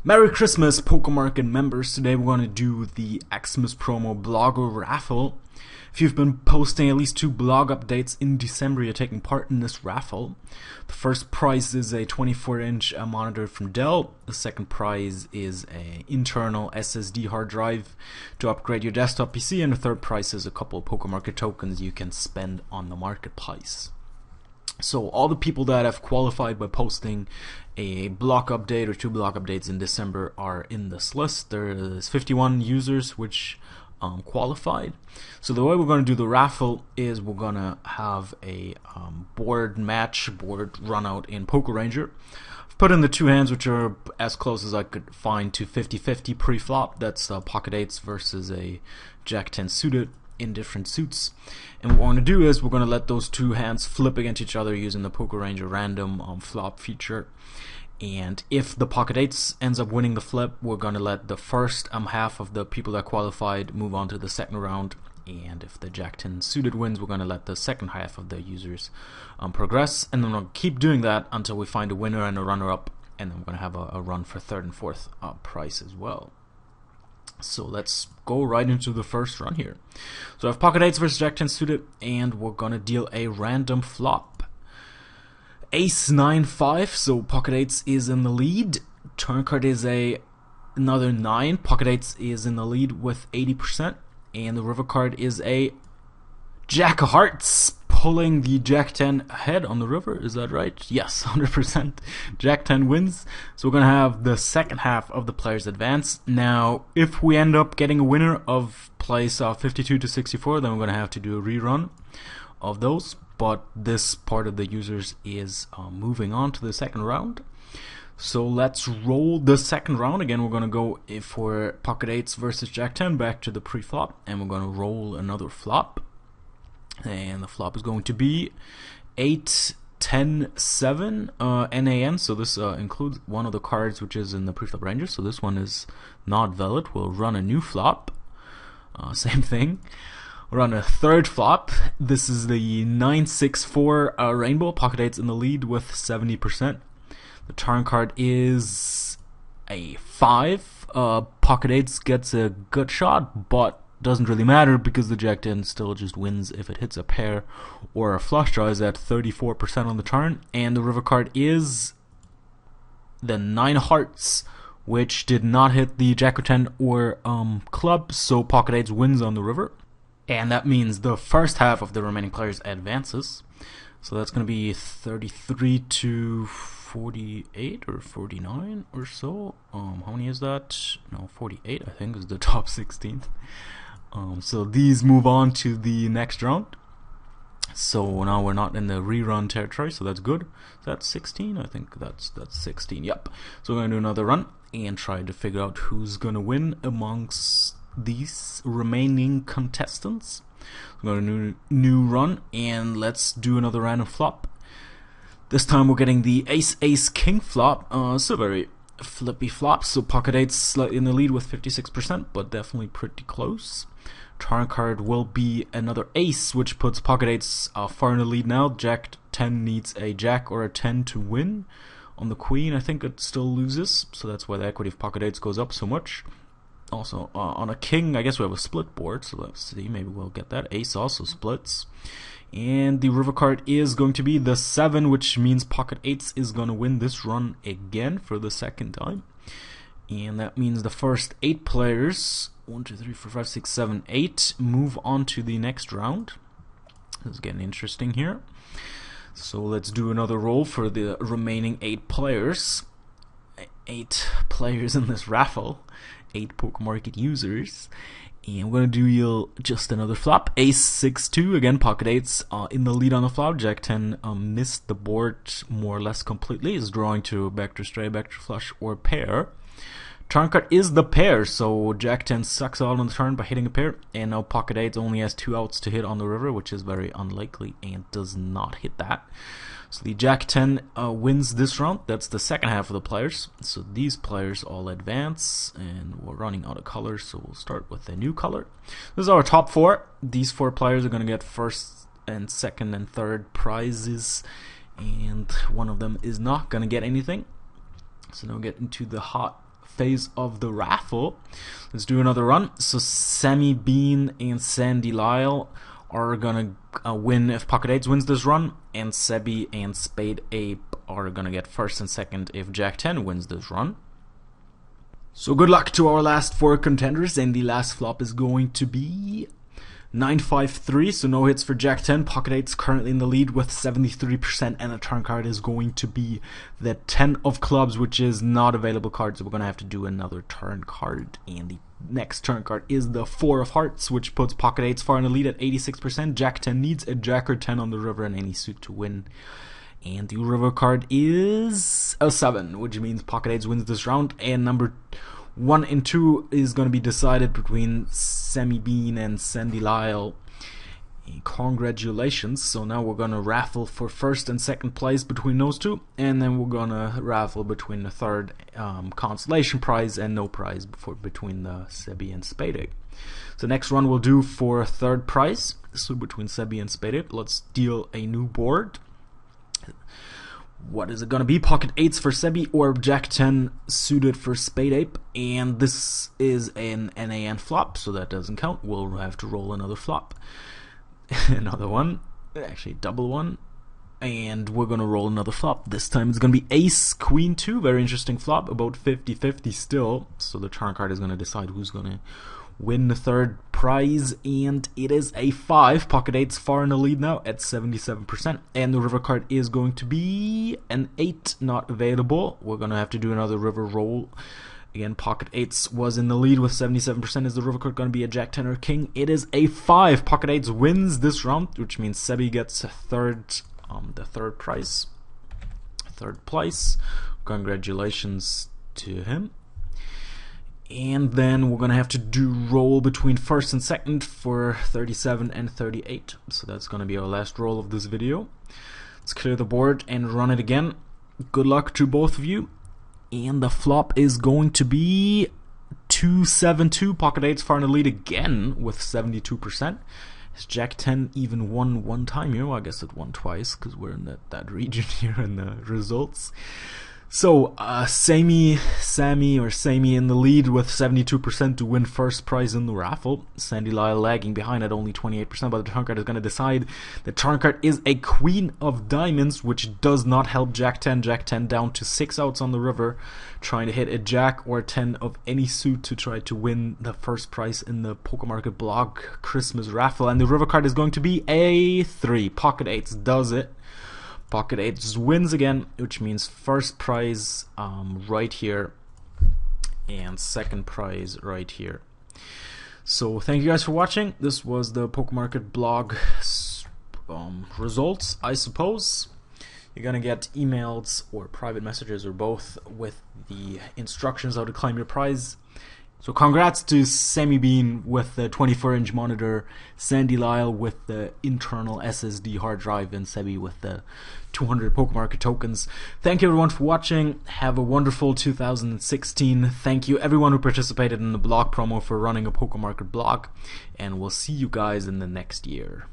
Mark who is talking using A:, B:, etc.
A: Merry Christmas, PokerMarket members. Today we're going to do the Xmas promo blogger raffle. If you've been posting at least 2 blog updates in December, you're taking part in this raffle. The first prize is a 24-inch monitor from Dell. The second prize is an internal SSD hard drive to upgrade your desktop PC. And the third prize is a couple of PokerMarket tokens you can spend on the marketplace. So all the people that have qualified by posting a block update or 2 block updates in December are in this list. There's 51 users which qualified. So the way we're going to do the raffle is we're going to have a board run out in Poker Ranger. I've put in the 2 hands which are as close as I could find to 50-50 pre-flop. That's pocket 8s versus a Jack 10 suited in different suits, and what we're going to do is we're going to let those 2 hands flip against each other using the Poker Ranger random flop feature. And if the pocket 8s ends up winning the flip, we're going to let the first half of the people that qualified move on to the second round, and if the Jack 10 suited wins, we're going to let the second half of the users progress, and then we'll keep doing that until we find a winner and a runner-up, and then we're going to have a run for third and fourth prize as well. So let's go right into the first run here. So I have pocket 8s versus Jack 10 suited, and we're gonna deal a random flop. Ace 9-5, so pocket 8s is in the lead. Turn card is another 9. Pocket 8s is in the lead with 80%, and the river card is a Jack of Hearts, pulling the Jack 10 ahead on the river. Is that right? Yes, 100%. Jack 10 wins. So we're going to have the second half of the players advance. Now, if we end up getting a winner of place 52 to 64, then we're going to have to do a rerun of those. But this part of the users is moving on to the second round. So let's roll the second round. Again, we're going to go for pocket 8s versus Jack 10 back to the pre-flop. And we're going to roll another flop. And the flop is going to be 8-10-7 NAN. So this includes one of the cards which is in the preflop ranger. So this one is not valid. We'll run a new flop. Same thing. We'll run a third flop. This is the 9-6-4 rainbow. Pocket 8's in the lead with 70%. The turn card is a 5. Pocket 8's gets a good shot, but doesn't really matter because the Jack 10 still just wins if it hits a pair or a flush draw. Is at 34% on the turn, and the river card is the 9 hearts, which did not hit the Jack 10 or club, so pocket 8 wins on the river, and that means the first half of the remaining players advances. So that's going to be 33 to 48 or 49 or so. How many is that? No, 48 I think is the top 16. So these move on to the next round. So now we're not in the rerun territory, so that's good. Is that 16? I think that's 16. Yep. So we're going to do another run and try to figure out who's going to win amongst these remaining contestants. We're going to do a new run, and let's do another random flop. This time we're getting the Ace-Ace-King flop. So very flippy flop. So pocket 8's slightly in the lead with 56%, but definitely pretty close. Turn card will be another ace, which puts pocket 8's far in the lead now. Jack 10 needs a Jack or a 10 to win. On the Queen, I think it still loses, so that's why the equity of pocket 8's goes up so much. Also, on a King, I guess we have a split board, so let's see, maybe we'll get that. Ace also splits. And the river card is going to be the 7, which means pocket 8's is going to win this run again for the second time. And that means the first 8 players, 1, 2, 3, 4, 5, 6, 7, 8, move on to the next round. This is getting interesting here. So let's do another roll for the remaining 8 players. 8 players in this raffle. 8 PokerMarket users. And we're going to do just another flop. Ace-6-2. Again, pocket 8's in the lead on the flop. Jack 10 missed the board more or less completely. Is drawing to backdoor straight, backdoor flush, or pair. Turn card is the pair, so Jack 10 sucks out on the turn by hitting a pair. And now pocket 8 only has 2 outs to hit on the river, which is very unlikely and does not hit that. So the Jack 10 wins this round. That's the second half of the players. So these players all advance, and we're running out of colors, so we'll start with a new color. This is our top 4. These 4 players are going to get first and second and third prizes, and one of them is not going to get anything. So now we get into the hot phase of the raffle. Let's do another run. So Sammy Bean and Sandy Lyle are gonna win if Pocket 8s wins this run, and Sebi and Spade Ape are gonna get first and second if Jack 10 wins this run. So good luck to our last 4 contenders, and the last flop is going to be 9-5-3, so no hits for Jack 10. Pocket 8's currently in the lead with 73%, and the turn card is going to be the 10 of clubs, which is not available card, so we're going to have to do another turn card, and the next turn card is the 4 of hearts, which puts Pocket 8's far in the lead at 86%. Jack 10 needs a Jack or 10 on the river and any suit to win. And the river card is a 7, which means Pocket 8's wins this round, and number 1 and 2 is going to be decided between Sammy Bean and Sandy Lyle. Congratulations. So now we're going to raffle for first and second place between those two, and then we're going to raffle between the third consolation prize and no prize between the Sebi and Spade. So next run we'll do for third prize, so between Sebi and Spade. Let's deal a new board. What is it going to be? Pocket 8s for Sebi or Jack 10 suited for Spade Ape? And this is an NAN flop, so that doesn't count. We'll have to roll another flop. Another one. Actually, double one. And we're going to roll another flop. This time it's going to be Ace Queen 2. Very interesting flop. About 50-50 still. So the turn card is going to decide who's going to win the third prize, and it is a 5. Pocket 8's far in the lead now at 77%, and the river card is going to be an 8, not available. We're going to have to do another river roll. Again, Pocket 8's was in the lead with 77%. Is the river card going to be a Jack 10 or King? It is a 5. Pocket 8's wins this round, which means Sebi gets the third prize. Third place. Congratulations to him. And then we're going to have to do roll between first and second for 37 and 38. So that's going to be our last roll of this video. Let's clear the board and run it again. Good luck to both of you. And the flop is going to be 2-7-2. Pocket 8's far in the lead again with 72%. Has Jack 10 even won one time here? Well, I guess it won twice because we're in that region here in the results. So, Sammy in the lead with 72% to win first prize in the raffle. Sandy Lyle lagging behind at only 28%, but the turn card is going to decide. The turn card is a Queen of Diamonds, which does not help Jack 10. Jack 10 down to 6 outs on the river, trying to hit a Jack or 10 of any suit to try to win the first prize in the PokerMarket blog Christmas raffle. And the river card is going to be a 3. Pocket 8s does it. Pocket 8 wins again, which means first prize right here and second prize right here. So thank you guys for watching. This was the PokerMarket blog results, I suppose. You're going to get emails or private messages or both with the instructions how to claim your prize. So congrats to Sammy Bean with the 24-inch monitor, Sandy Lyle with the internal SSD hard drive, and Sebi with the 200 PokerMarket tokens. Thank you everyone for watching. Have a wonderful 2016. Thank you everyone who participated in the blog promo for running a PokerMarket blog, and we'll see you guys in the next year.